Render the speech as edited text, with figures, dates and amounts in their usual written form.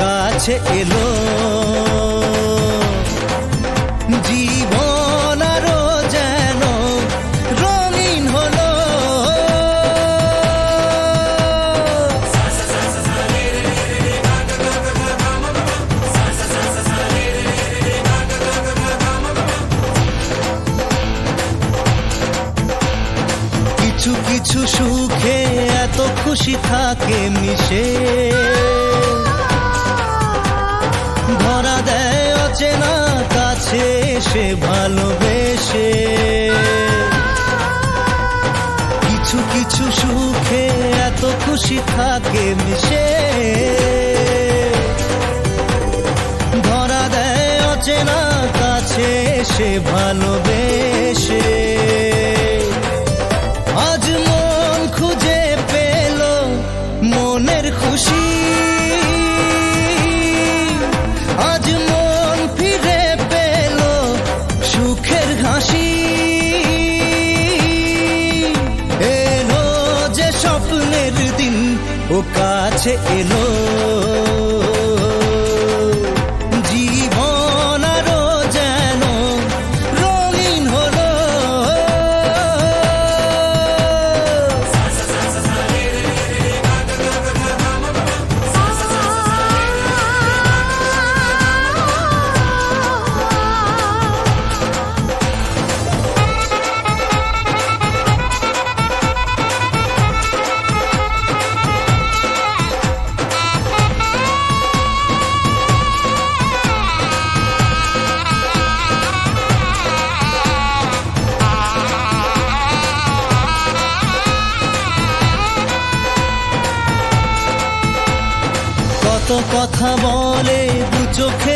কাছে এলো, জীবন আরো যেন রঙিন হলো। কিছু কিছু সুখে এত খুশি থাকে মিশে, ধরা দেয় অচেনা কাছে সে ভালোবেসে। কিছু কিছু সুখে এত খুশি থাকে মিশে, ধরা দেয় অচেনা কাছে সে ভালোবেসে। আজ মন খুঁজে পেল মনের খুশি, আজ মন ফিরে পেল সুখের হাসি। এলো যে স্বপ্নের দিন ও কাছে এলো, জীবন আরো যেন রঙিন হলো। কত কথা বলে দু চোখে